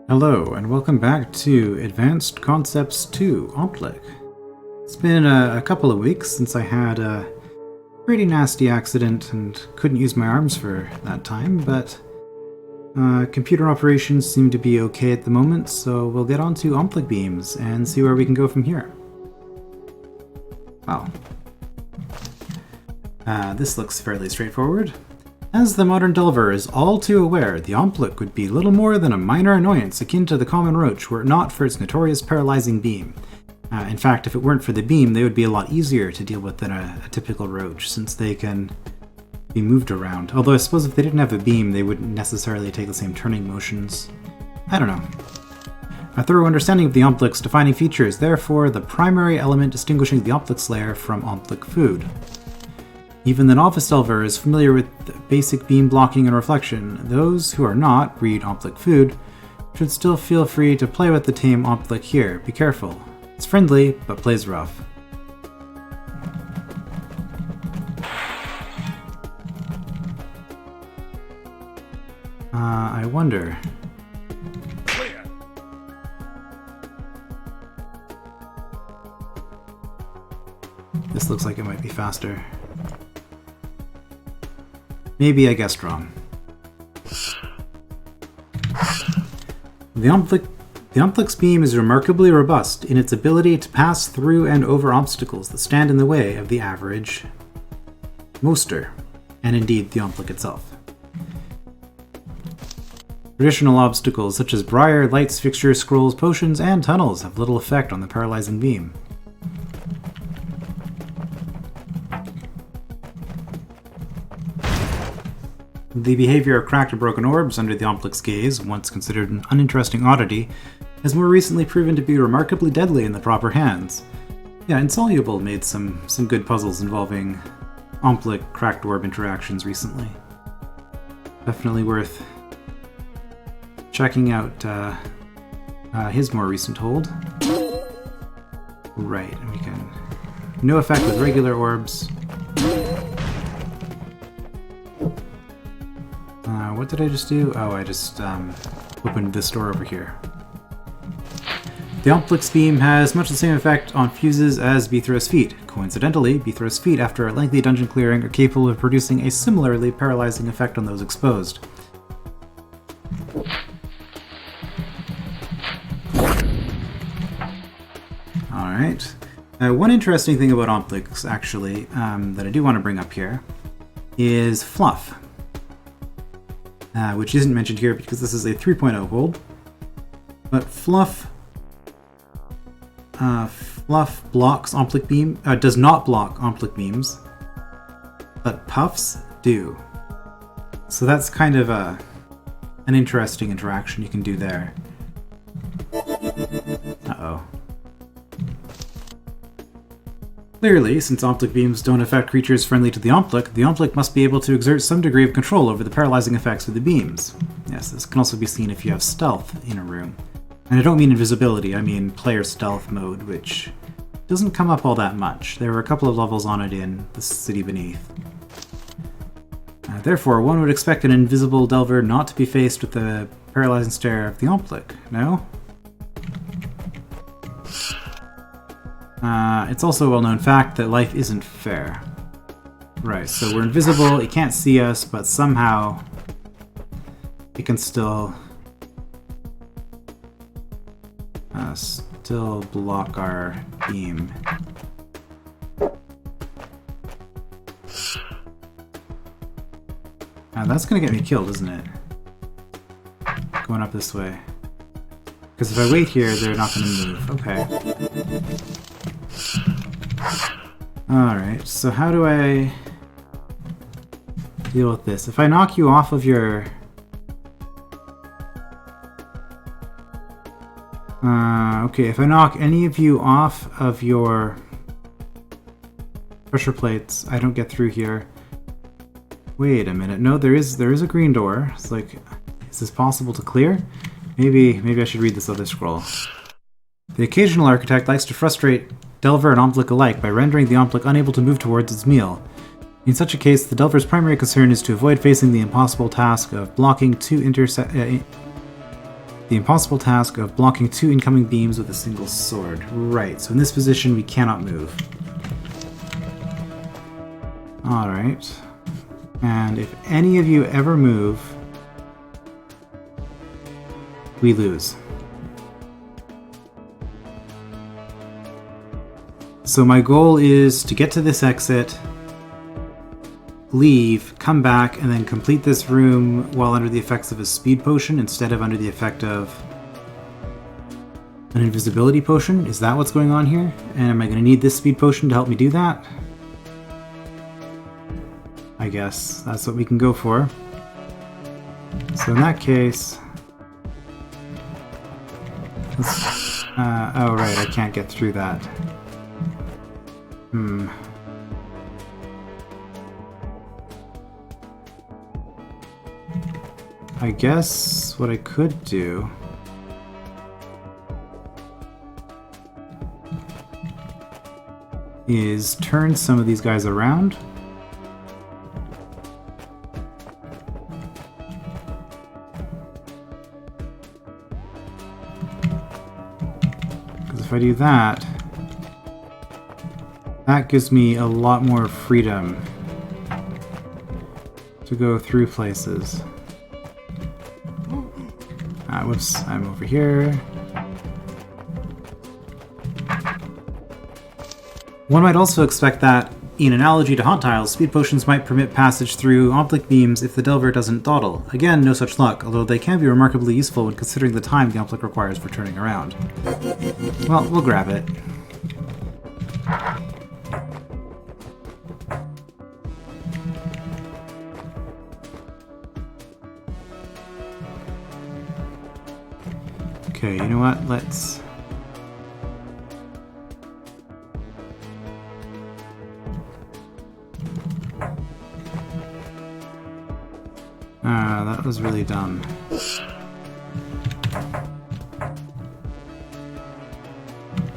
Hello, and welcome back to Advanced Concepts 2, Aumtlich. It's been a couple of weeks since I had a pretty nasty accident and couldn't use my arms for that time, but computer operations seem to be okay at the moment, so we'll get on to Aumtlich beams and see where we can go from here. Wow. This looks fairly straightforward. As the modern delver is all too aware, the Aumtlich would be little more than a minor annoyance akin to the common roach were it not for its notorious paralyzing beam. In fact, if it weren't for the beam, they would be a lot easier to deal with than a typical roach, since they can be moved around. Although I suppose if they didn't have a beam, they wouldn't necessarily take the same turning motions. I don't know. A thorough understanding of the Aumtlich's defining feature is therefore the primary element distinguishing the Aumtlich's lair from Aumtlich food. Even the novice delver is familiar with basic beam blocking and reflection. Those who are not, read Aumtlich food, should still feel free to play with the tame Aumtlich here. Be careful. It's friendly, but plays rough. I wonder. This looks like it might be faster. Maybe I guessed wrong. The Aumtlich's beam is remarkably robust in its ability to pass through and over obstacles that stand in the way of the average moster, and indeed the Aumtlich itself. Traditional obstacles such as briar, lights, fixtures, scrolls, potions, and tunnels have little effect on the paralyzing beam. The behavior of cracked and broken orbs under the Aumtlich's gaze, once considered an uninteresting oddity, has more recently proven to be remarkably deadly in the proper hands. Yeah, Insoluble made some good puzzles involving Aumtlich cracked orb interactions recently. Definitely worth checking out his more recent hold. Right, and we can... No effect with regular orbs. What did I just do? Oh, I just opened this door over here. The Aumtlich's beam has much the same effect on fuses as Beethro's feet. Coincidentally, Beethro's feet, after a lengthy dungeon clearing, are capable of producing a similarly paralyzing effect on those exposed. Alright. One interesting thing about Aumtlich's, actually, that I do want to bring up here, is fluff. Which isn't mentioned here because this is a 3.0 hold. But fluff blocks Aumtlich beam, does not block Aumtlich beams, but puffs do. So that's kind of an interesting interaction you can do there. Uh-oh. Clearly, since Aumtlich beams don't affect creatures friendly to the Aumtlich must be able to exert some degree of control over the paralyzing effects of the beams. Yes, this can also be seen if you have stealth in a room. And I don't mean invisibility, I mean player stealth mode, which doesn't come up all that much. There were a couple of levels on it in The City Beneath. Therefore, one would expect an invisible delver not to be faced with the paralyzing stare of the Aumtlich, no? It's also a well-known fact that life isn't fair. Right, so we're invisible, it can't see us, but somehow it can still block our beam. That's gonna get me killed, isn't it? Going up this way. Because if I wait here, they're not gonna move. Okay. Alright, so how do I deal with this? If I knock you off of your... okay, if I knock any of you off of your pressure plates, I don't get through here. Wait a minute. No, there is a green door. It's like, is this possible to clear? Maybe I should read this other scroll. The occasional architect likes to frustrate Delver and Aumtlich alike by rendering the Aumtlich unable to move towards its meal. In such a case, the Delver's primary concern is to avoid facing the impossible task of blocking two The the impossible task of blocking 2 incoming beams with a single sword. Right, so in this position we cannot move. Alright. And if any of you ever move, we lose. So my goal is to get to this exit, leave, come back, and then complete this room while under the effects of a speed potion instead of under the effect of an invisibility potion. Is that what's going on here? And am I going to need this speed potion to help me do that? I guess that's what we can go for. So in that case... oh right, I can't get through that. I guess what I could do is turn some of these guys around. Because if I do that, that gives me a lot more freedom to go through places. Whoops, I'm over here. One might also expect that, in analogy to hot tiles, speed potions might permit passage through Aumtlich beams if the Delver doesn't dawdle. Again, no such luck, although they can be remarkably useful when considering the time the Aumtlich requires for turning around. Well, we'll grab it. Okay, you know what? Let's... that was really dumb.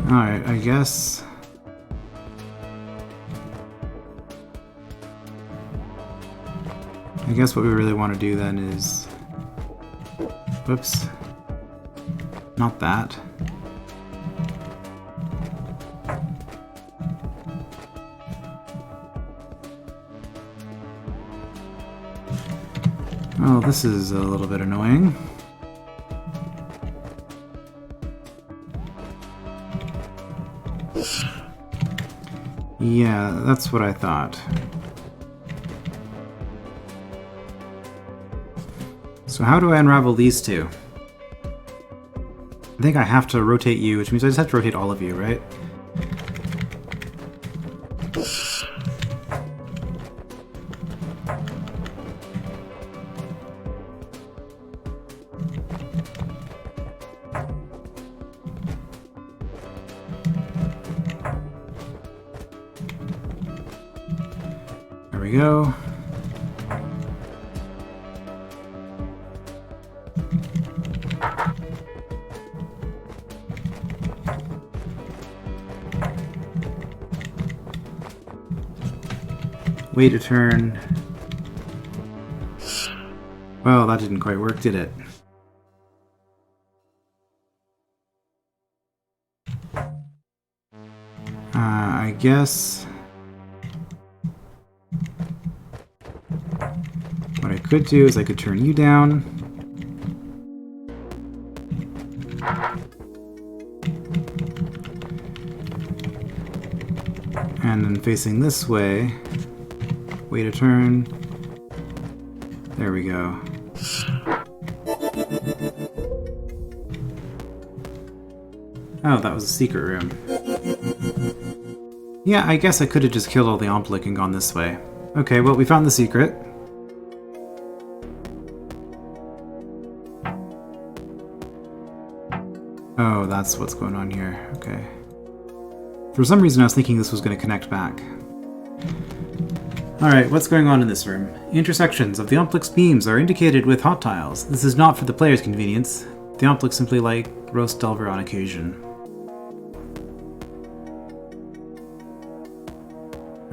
Alright, I guess... what we really want to do then is... Whoops. Not that. Oh, this is a little bit annoying. Yeah, that's what I thought. So how do I unravel these two? I think I have to rotate you, which means I just have to rotate all of you, right? There we go. Wait a turn. Well, that didn't quite work, did it? I guess... what I could do is I could turn you down. And then facing this way, wait a turn. There we go. Oh, that was a secret room. Yeah, I guess I could have just killed all the Aumtlich and gone this way. Okay, well, we found the secret. Oh, that's what's going on here. Okay. For some reason I was thinking this was going to connect back. Alright, what's going on in this room? Intersections of the Aumtlich's beams are indicated with hot tiles. This is not for the player's convenience. The Aumtlich simply like roast Delver on occasion.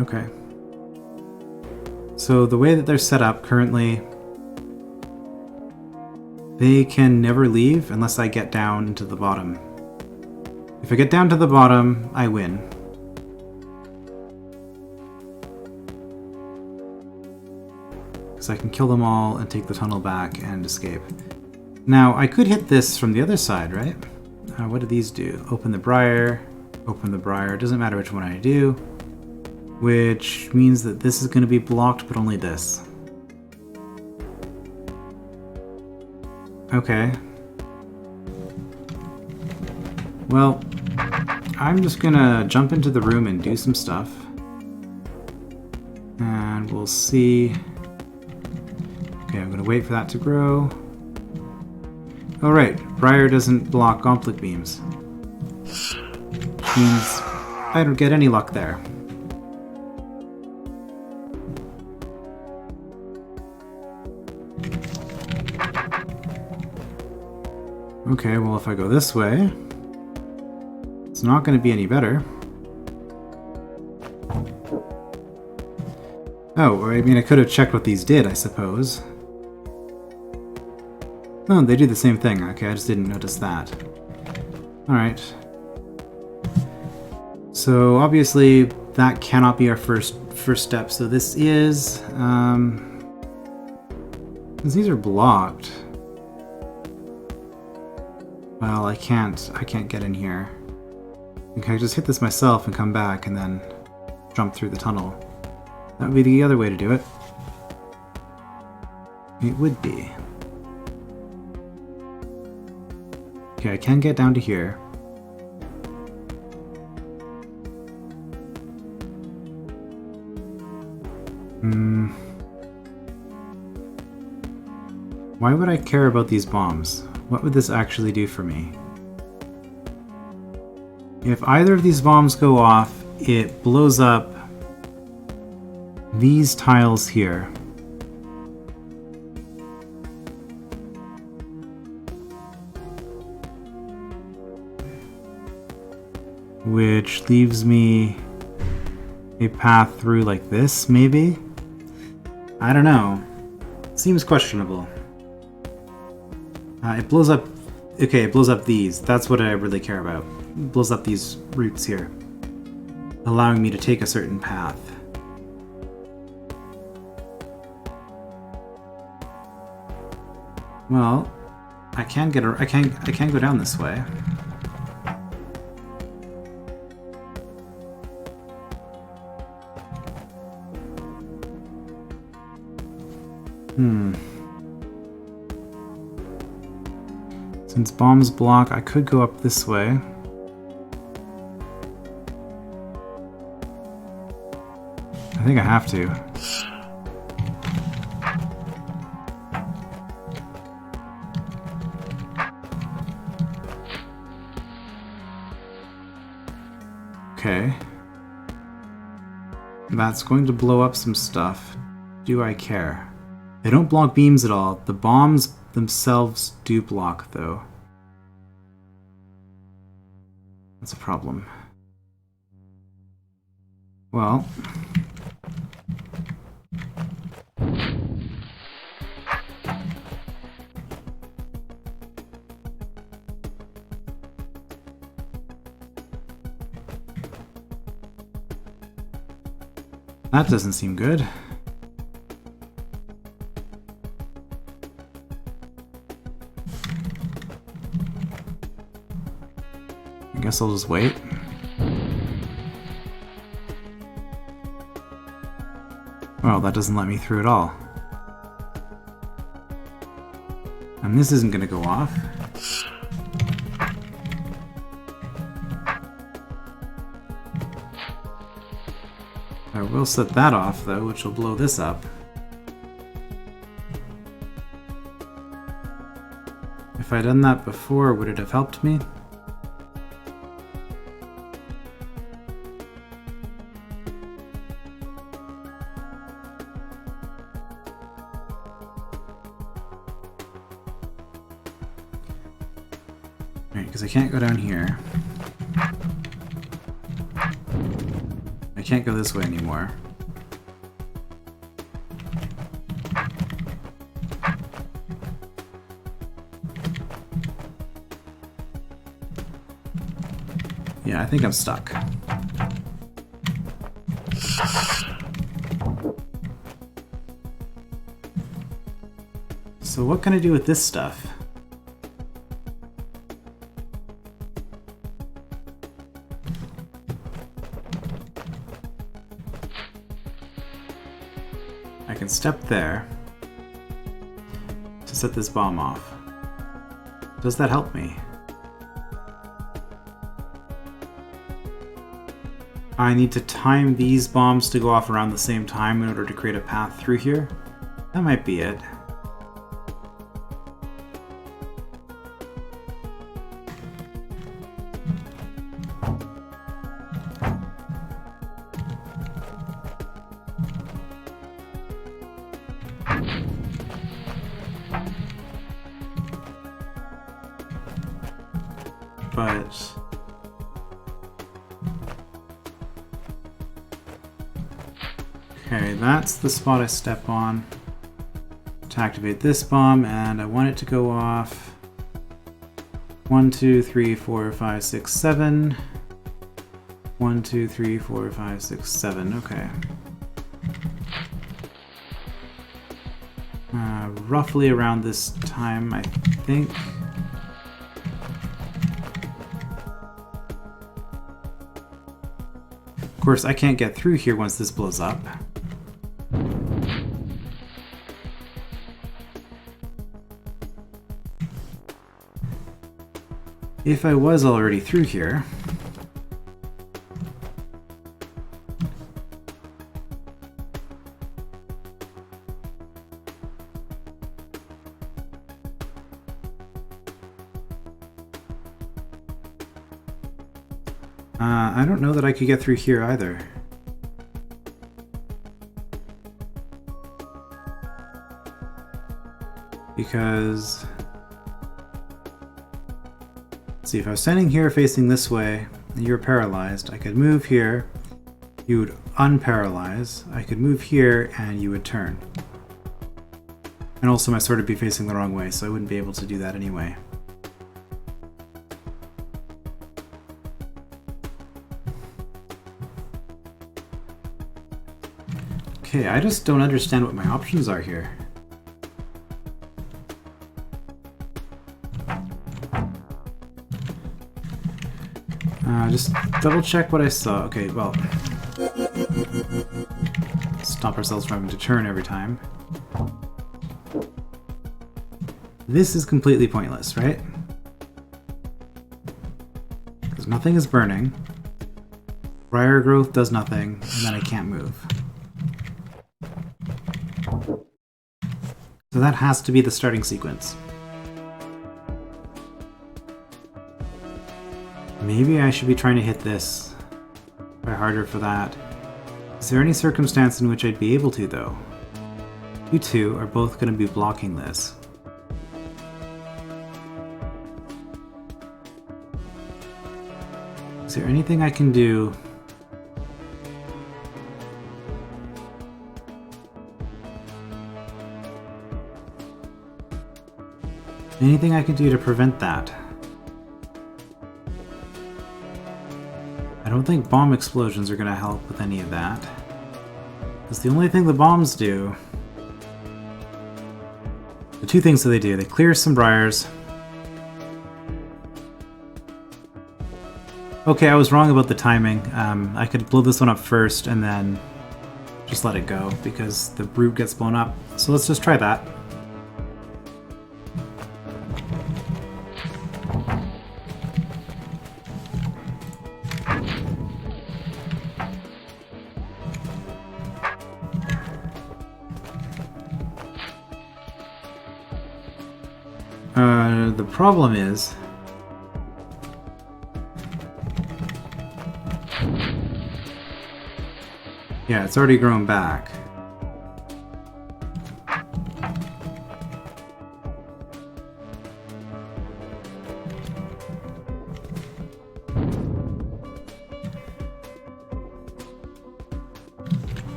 Okay. So the way that they're set up currently, They can never leave unless I get down to the bottom. If I get down to the bottom, I win. Because I can kill them all and take the tunnel back and escape. Now, I could hit this from the other side, right? What do these do? Open the briar, open the briar. Doesn't matter which one I do. Which means that this is going to be blocked, but only this. Okay. Well, I'm just gonna jump into the room and do some stuff. And we'll see. Okay, I'm gonna wait for that to grow. Oh right, Briar doesn't block Aumtlich beams. Which means I don't get any luck there. Okay, well if I go this way, it's not going to be any better. Oh, I mean I could have checked what these did, I suppose. Oh, they do the same thing. Okay, I just didn't notice that. Alright. So obviously that cannot be our first step, so this is... because these are blocked. Well, I can't get in here. Okay, I just hit this myself and come back and then jump through the tunnel. That would be the other way to do it. It would be. Okay, I can get down to here. Why would I care about these bombs? What would this actually do for me? If either of these bombs go off, it blows up these tiles here. Which leaves me a path through like this, maybe? I don't know. Seems questionable. It blows up... Okay, it blows up these. That's what I really care about. It blows up these roots here, allowing me to take a certain path. Well, I can go down this way. Since bombs block, I could go up this way. I think I have to. Okay. That's going to blow up some stuff. Do I care? They don't block beams at all. The bombs themselves do block, though. That's a problem. Well... that doesn't seem good. I guess I'll just wait. Well, that doesn't let me through at all. And this isn't gonna go off. I will set that off, though, which will blow this up. If I'd done that before, would it have helped me? Right, because I can't go down here. I can't go this way anymore. Yeah, I think I'm stuck. So what can I do with this stuff? I can step there to set this bomb off. Does that help me? I need to time these bombs to go off around the same time in order to create a path through here. That might be it. But okay, that's the spot I step on to activate this bomb, and I want it to go off 1, 2, 3, 4, 5, 6, 7. 1, 2, 3, 4, 5, 6, 7. Okay. Roughly around this time, I think. Of course, I can't get through here once this blows up. If I was already through here, I don't know that I could get through here either. Because, let's see, if I was standing here facing this way and you were paralyzed, I could move here, you would unparalyze, I could move here and you would turn. And also my sword would be facing the wrong way, so I wouldn't be able to do that anyway. Okay, I just don't understand what my options are here. Just double check what I saw. Okay, well, stop ourselves from having to turn every time. This is completely pointless, right? Because nothing is burning. Briar growth does nothing, and then I can't move. So that has to be the starting sequence. Maybe I should be trying to hit this. Try harder for that. Is there any circumstance in which I'd be able to, though? You two are both going to be blocking this. Is there anything I can do? Anything I can do to prevent that? I don't think bomb explosions are going to help with any of that. Because the only thing the bombs do... The two things that they do, they clear some briars. Okay, I was wrong about the timing. I could blow this one up first and then just let it go because the root gets blown up. So let's just try that. The problem is... Yeah, it's already grown back.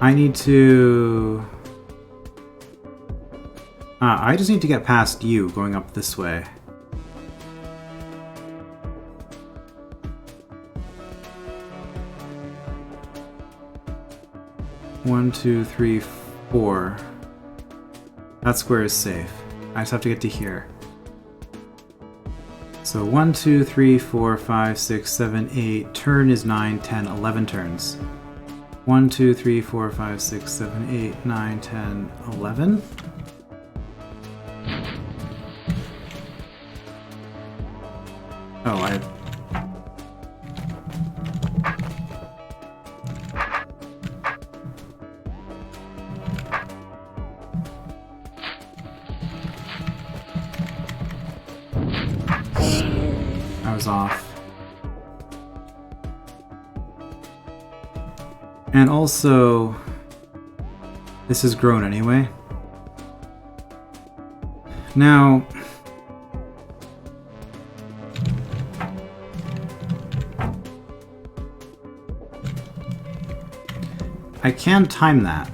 I need to... I just need to get past you going up this way. One, two, three, four. That square is safe. I just have to get to here. So 1, 2, 3, 4, 5, 6, 7, 8. Turn is 9, 10, 11 turns. 1, 2, 3, 4, 5, 6, 7, 8, 9, 10, 11. Oh, I was off. And also, this has grown anyway. Now, I can time that.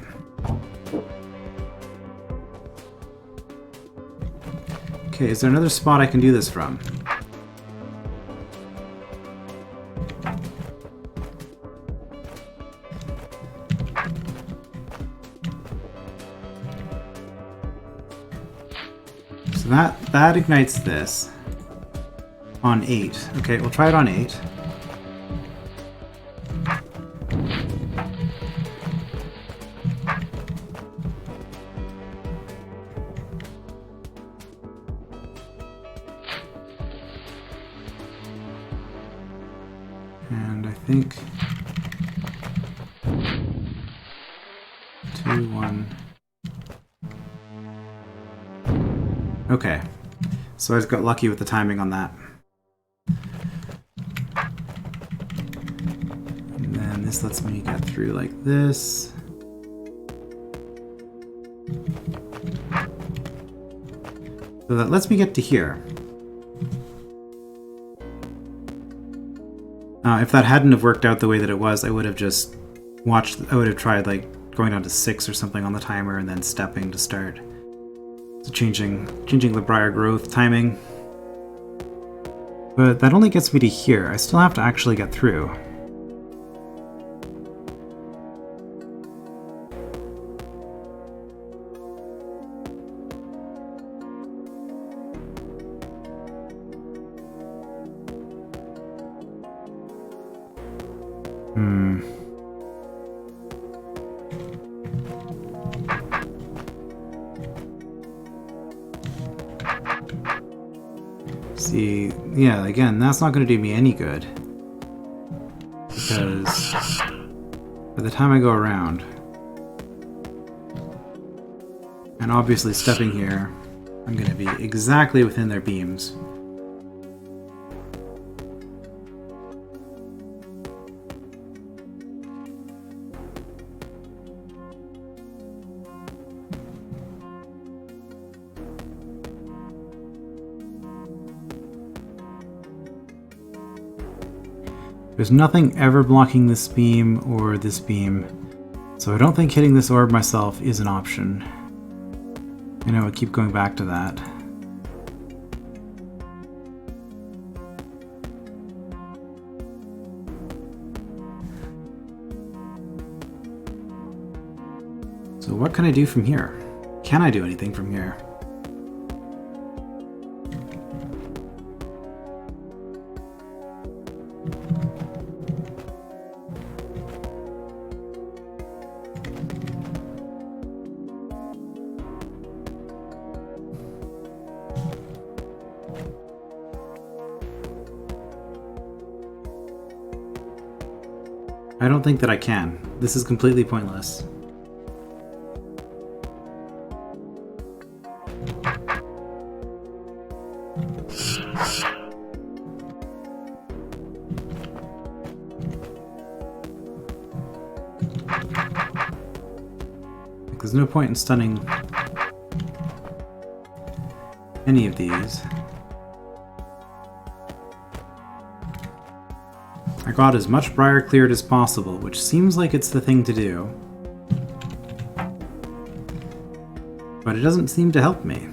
Okay, is there another spot I can do this from? So that ignites this on 8. Okay, we'll try it on 8. And I think 2, 1. Okay, so I just got lucky with the timing on that. And then this lets me get through like this. So that lets me get to here. If that hadn't have worked out the way that it was, I would have just watched, I would have tried like going down to 6 or something on the timer and then stepping to start. So changing the briar growth timing. But that only gets me to here. I still have to actually get through. See, yeah, again, that's not going to do me any good. Because by the time I go around, and obviously stepping here, I'm going to be exactly within their beams. There's nothing ever blocking this beam or this beam, so I don't think hitting this orb myself is an option. I know I keep going back to that. So what can I do from here? Can I do anything from here? I don't think that I can. This is completely pointless. There's no point in stunning any of these. I got as much briar cleared as possible, which seems like it's the thing to do. but it doesn't seem to help me.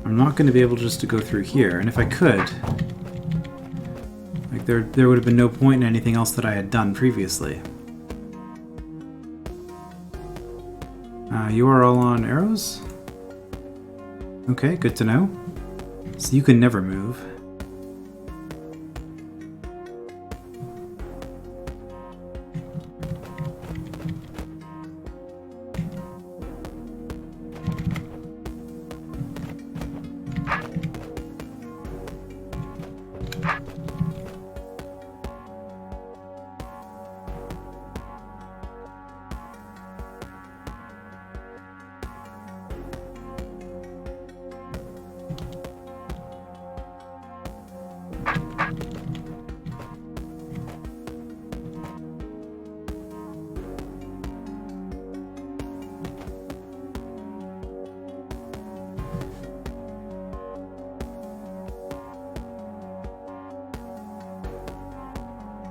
I'm not going to be able just to go through here, and if I could, like there would have been no point in anything else that I had done previously. You are all on arrows? Okay, good to know. So you can never move.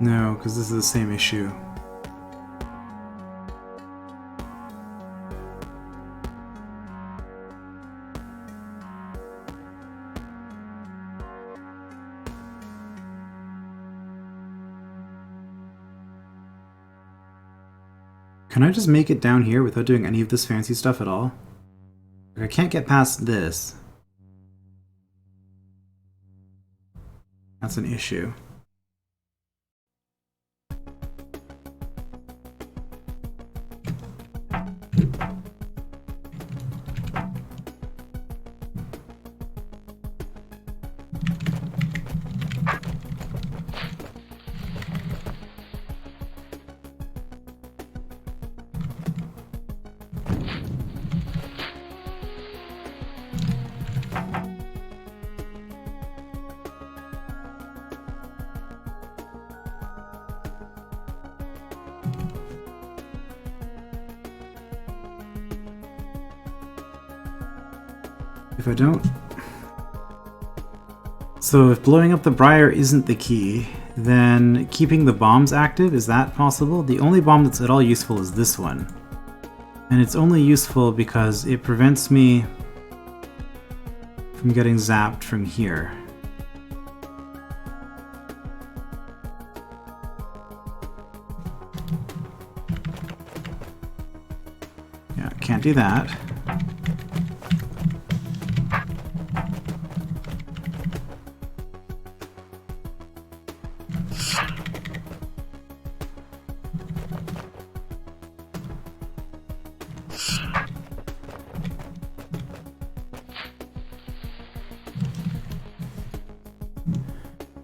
No, because this is the same issue. Can I just make it down here without doing any of this fancy stuff at all? Like, I can't get past this. That's an issue. If I don't... So if blowing up the briar isn't the key, then keeping the bombs active, is that possible? The only bomb that's at all useful is this one. And it's only useful because it prevents me from getting zapped from here. Yeah, can't do that.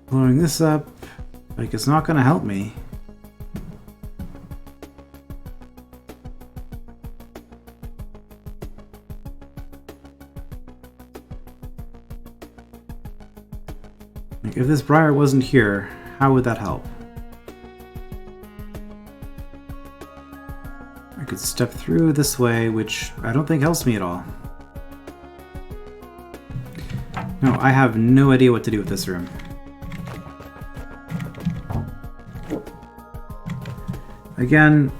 Blowing this up, like, it's not gonna help me. Like, if this briar wasn't here, how would that help? I could step through this way, which I don't think helps me at all. No, I have no idea what to do with this room. Again,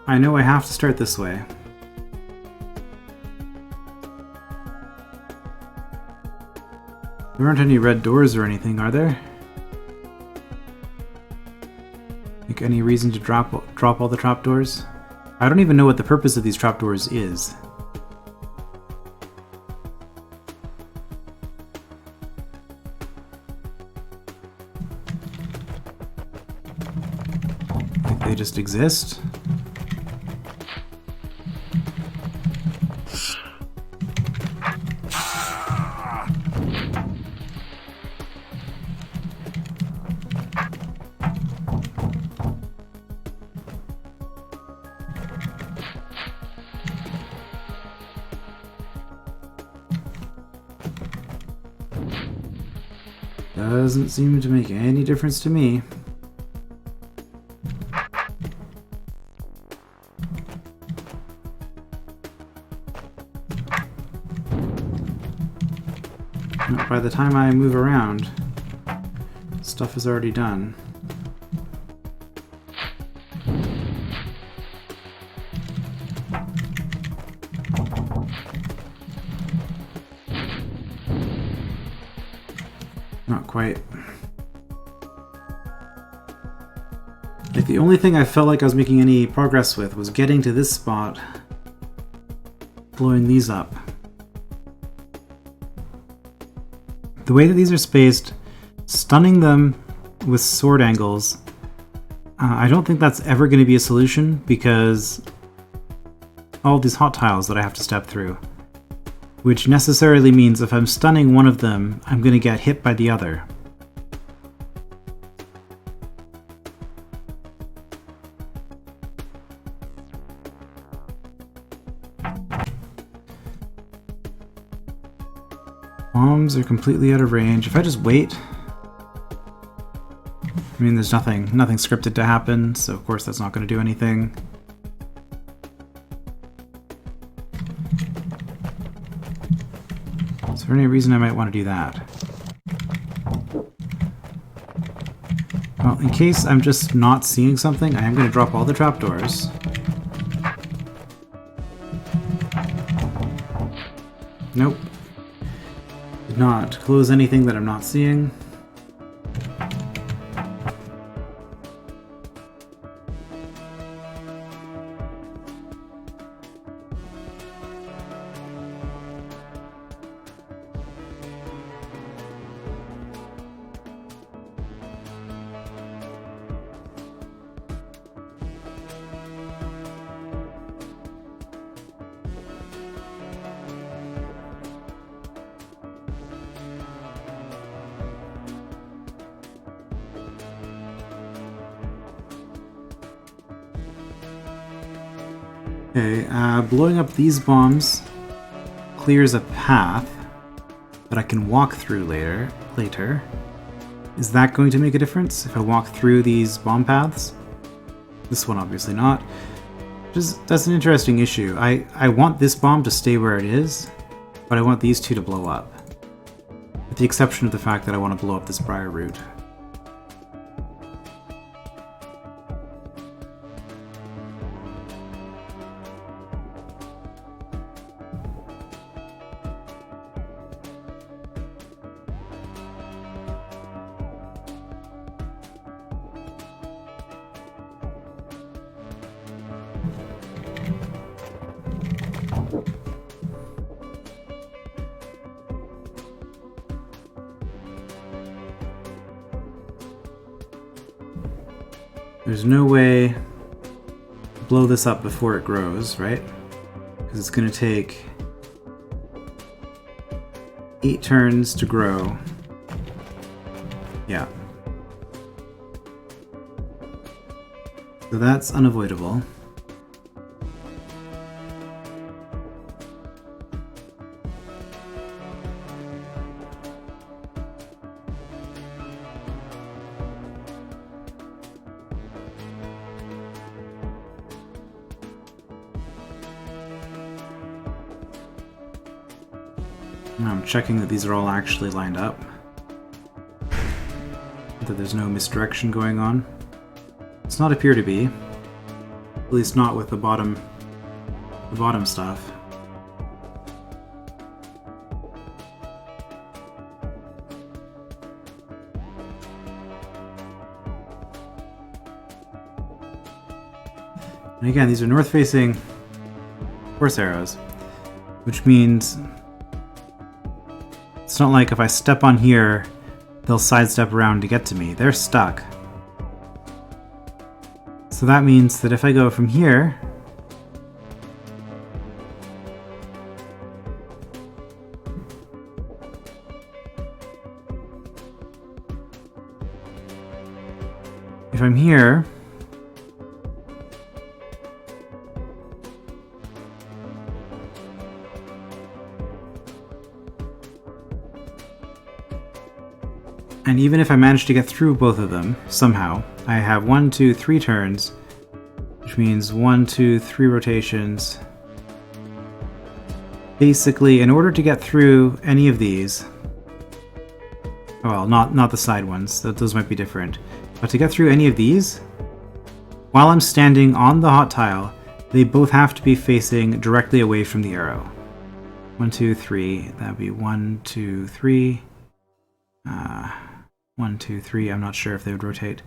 I know I have to start this way. There aren't any red doors or anything, are there? Like, any reason to drop all the trapdoors? I don't even know what the purpose of these trapdoors is. They just exist. Doesn't seem to make any difference to me. By the time I move around, stuff is already done. Not quite. Like, the only thing I felt like I was making any progress with was getting to this spot, blowing these up. The way that these are spaced, stunning them with sword angles, I don't think that's ever going to be a solution because all these hot tiles that I have to step through. Which necessarily means if I'm stunning one of them, I'm going to get hit by the other. Bombs are completely out of range. If I just wait... I mean, there's nothing scripted to happen, so of course that's not going to do anything. Is there any reason I might want to do that? Well, in case I'm just not seeing something, I am going to drop all the trapdoors. Nope. Did not close anything that I'm not seeing. Okay, blowing up these bombs clears a path that I can walk through later. Is that going to make a difference if I walk through these bomb paths? This one obviously not. That's an interesting issue. I want this bomb to stay where it is, but I want these two to blow up. With the exception of the fact that I want to blow up this briar root. There's no way to blow this up before it grows, right? Because it's going to take 8 turns to grow. Yeah. So that's unavoidable. I'm checking that these are all actually lined up. That there's no misdirection going on. Does not appear to be. At least not with the bottom stuff. And again, these are north-facing horse arrows, which means it's not like if I step on here, they'll sidestep around to get to me. They're stuck. So that means that if I go from here, if I'm here, and even if I manage to get through both of them, somehow, I have 1, 2, 3 turns, which means 1, 2, 3 rotations. Basically, in order to get through any of these, Well, not the side ones. Those might be different. But to get through any of these, while I'm standing on the hot tile, they both have to be facing directly away from the arrow. 1, 2, 3. That would be 1, 2, 3. 1, 2, 3. I'm not sure if they would rotate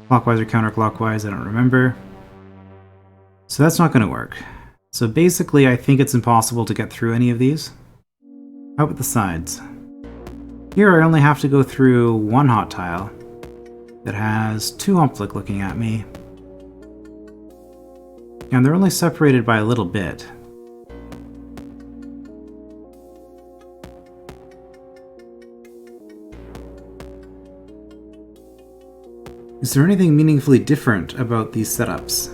clockwise or counterclockwise. I don't remember. So that's not going to work. So basically, I think it's impossible to get through any of these. How about the sides? Here I only have to go through one hot tile that has 2 Aumtlich looking at me. And they're only separated by a little bit. Is there anything meaningfully different about these setups?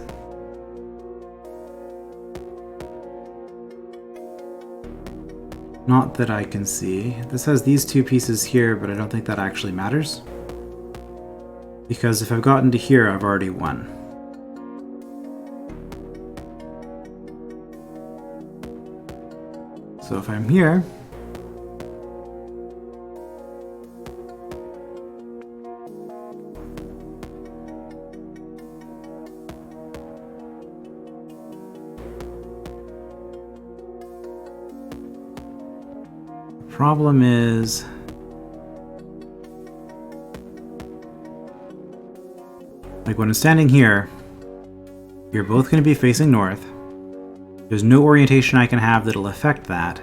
Not that I can see. This has these 2 pieces here, but I don't think that actually matters. Because if I've gotten to here, I've already won. So if I'm here, the problem is like when I'm standing here, you're both going to be facing north. There's no orientation I can have that'll affect that.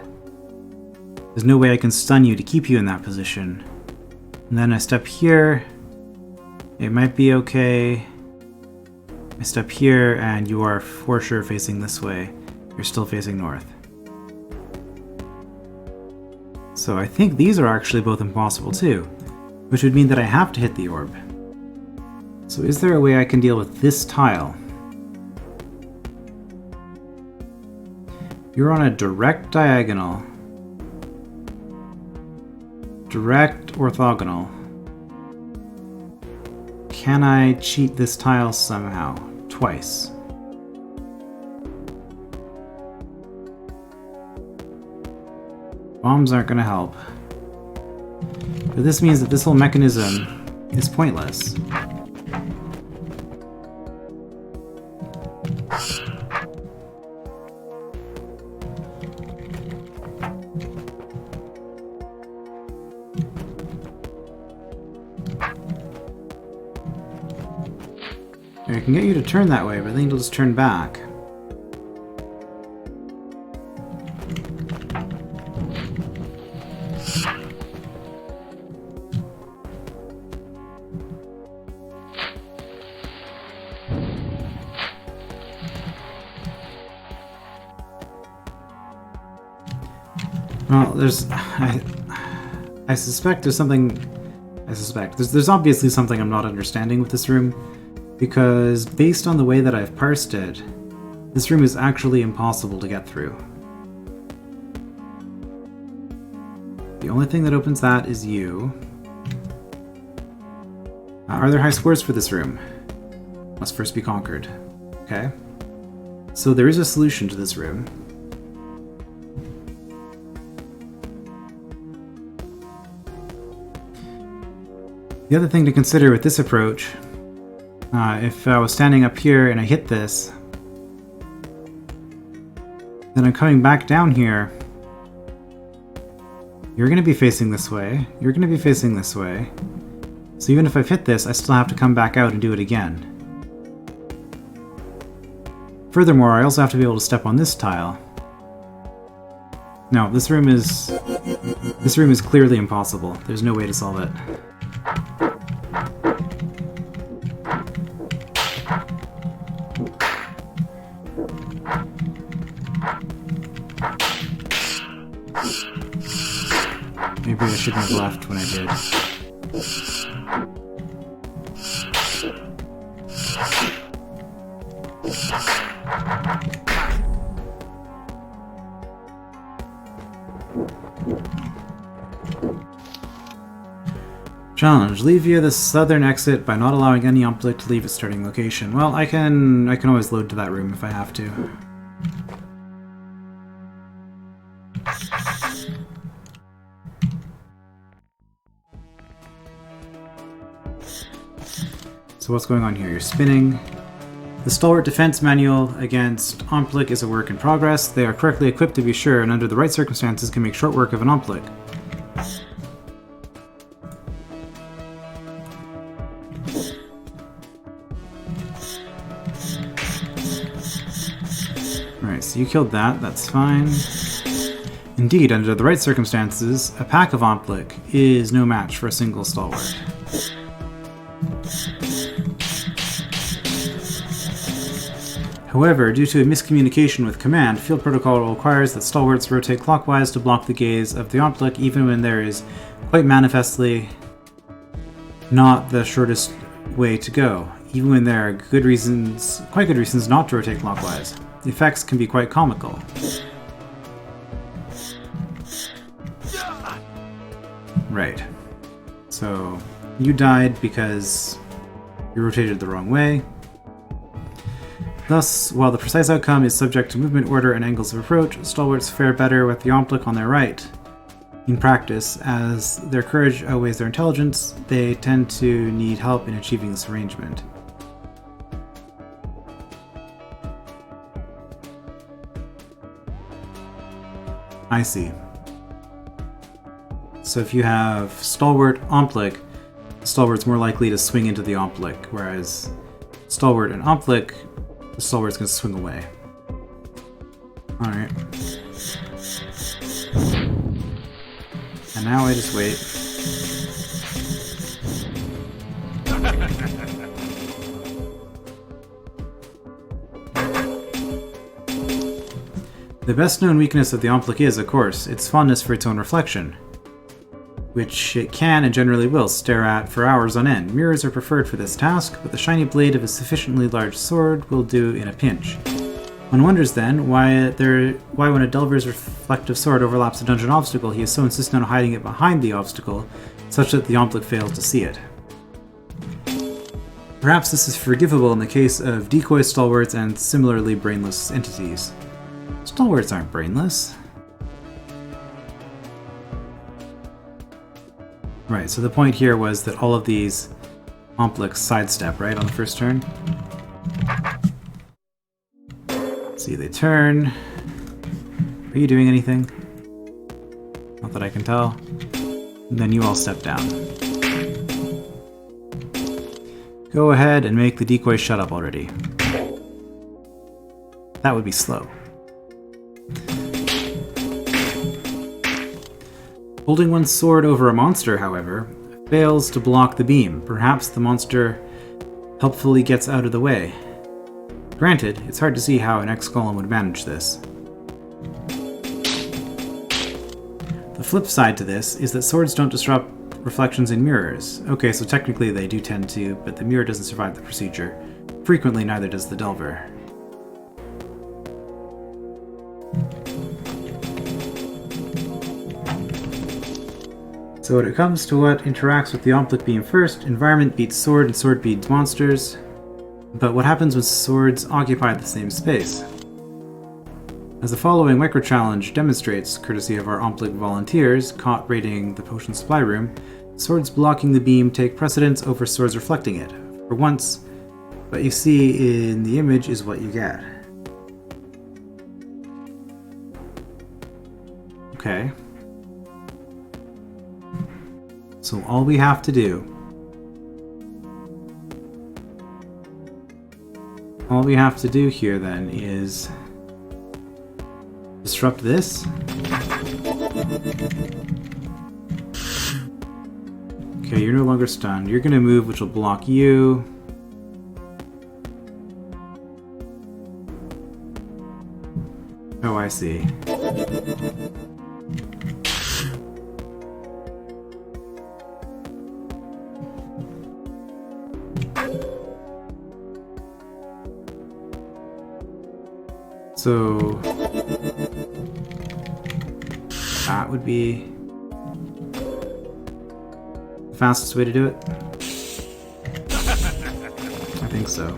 There's no way I can stun you to keep you in that position. And then I step here. It might be okay. I step here and you are for sure facing this way. You're still facing north. So I think these are actually both impossible too, which would mean that I have to hit the orb. So is there a way I can deal with this tile? You're on a direct diagonal. Direct orthogonal. Can I cheat this tile somehow? Twice. Bombs aren't going to help. But this means that this whole mechanism is pointless. I can get you to turn that way, but then you'll just turn back. Well, I suspect there's something. There's obviously something I'm not understanding with this room. Because based on the way that I've parsed it, this room is actually impossible to get through. The only thing that opens that is you. Are there high scores for this room? Must first be conquered. Okay. So there is a solution to this room. The other thing to consider with this approach, if I was standing up here and I hit this, then I'm coming back down here. You're going to be facing this way. You're going to be facing this way. So even if I've hit this, I still have to come back out and do it again. Furthermore, I also have to be able to step on this tile. No, this room is clearly impossible. There's no way to solve it. Maybe I shouldn't have left when I did. Challenge. Leave via the southern exit by not allowing any Aumtlich to leave its starting location. Well, I can always load to that room if I have to. So what's going on here? You're spinning. The Stalwart Defense Manual against Aumtlich is a work in progress. They are correctly equipped to be sure, and under the right circumstances can make short work of an Aumtlich. Alright, so you killed that, that's fine. Indeed, under the right circumstances, a pack of Aumtlich is no match for a single Stalwart. However, due to a miscommunication with command, field protocol requires that Stalwarts rotate clockwise to block the gaze of the Aumtlich, even when there is quite manifestly not the shortest way to go, even when there are quite good reasons not to rotate clockwise. The effects can be quite comical. Right. So, you died because you rotated the wrong way. Thus, while the precise outcome is subject to movement order and angles of approach, Stalwarts fare better with the Aumtlich on their right. In practice, as their courage outweighs their intelligence, they tend to need help in achieving this arrangement. I see. So if you have Stalwart, Aumtlich, the Stalwart's more likely to swing into the Aumtlich, whereas Stalwart and Aumtlich, the Stalwart's going to swing away. Alright. And now I just wait. The best known weakness of the Aumtlich is, of course, its fondness for its own reflection, which it can and generally will stare at for hours on end. Mirrors are preferred for this task, but the shiny blade of a sufficiently large sword will do in a pinch. One wonders then why when a Delver's reflective sword overlaps a dungeon obstacle, he is so insistent on hiding it behind the obstacle, such that the Aumtlich fails to see it. Perhaps this is forgivable in the case of decoy Stalwarts and similarly brainless entities. Stalwarts aren't brainless. Right, so the point here was that all of these Aumtlichs sidestep, right, on the first turn? See, they turn. Are you doing anything? Not that I can tell. And then you all step down. Go ahead and make the decoy shut up already. That would be slow. Holding one's sword over a monster, however, fails to block the beam. Perhaps the monster helpfully gets out of the way. Granted, it's hard to see how an X-Golem would manage this. The flip side to this is that swords don't disrupt reflections in mirrors. Okay, so technically they do tend to, but the mirror doesn't survive the procedure. Frequently, neither does the Delver. So when it comes to what interacts with the Aumtlich beam first, environment beats sword and sword beats monsters. But what happens when swords occupy the same space? As the following micro-challenge demonstrates, courtesy of our Aumtlich volunteers caught raiding the potion supply room, swords blocking the beam take precedence over swords reflecting it. For once, what you see in the image is what you get. Okay. So all we have to do here then is disrupt this. Okay, you're no longer stunned. You're gonna move, which will block you. Oh, I see. So that would be the fastest way to do it. I think so.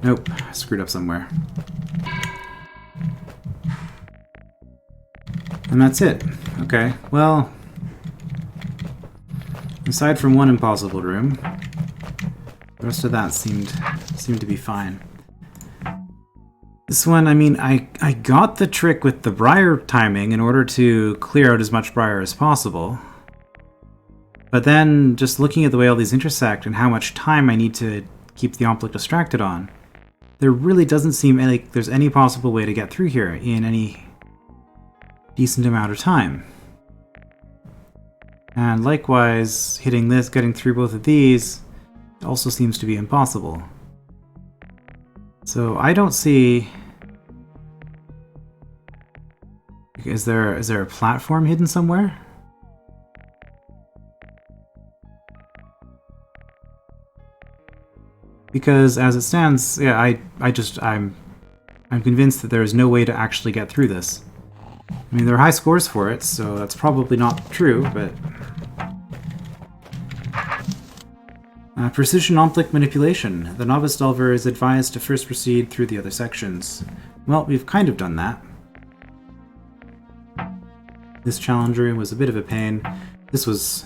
Nope, I screwed up somewhere. And that's it. Okay, well, Aside from one impossible room, the rest of that seemed to be fine. This one, I mean, I got the trick with the briar timing in order to clear out as much briar as possible. But then, just looking at the way all these intersect and how much time I need to keep the Aumtlich distracted on, there really doesn't seem like there's any possible way to get through here in any decent amount of time. And likewise, hitting this, getting through both of these, also seems to be impossible. So I don't see... Is there a platform hidden somewhere? Because as it stands, yeah, I'm convinced that there is no way to actually get through this. I mean, there are high scores for it, so that's probably not true, but... Precision Aumtlich manipulation. The novice delver is advised to first proceed through the other sections. Well, we've kind of done that. This challenge room was a bit of a pain. This was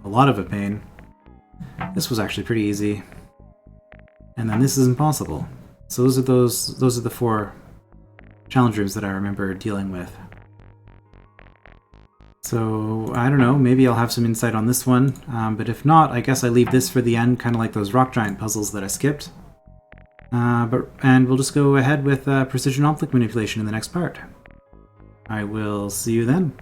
a lot of a pain. This was actually pretty easy. And then this is impossible. So those are the 4 challenge rooms that I remember dealing with. So, I don't know, maybe I'll have some insight on this one, but if not, I guess I leave this for the end, kind of like those rock giant puzzles that I skipped. And we'll just go ahead with precision Aumtlich manipulation in the next part. I will see you then.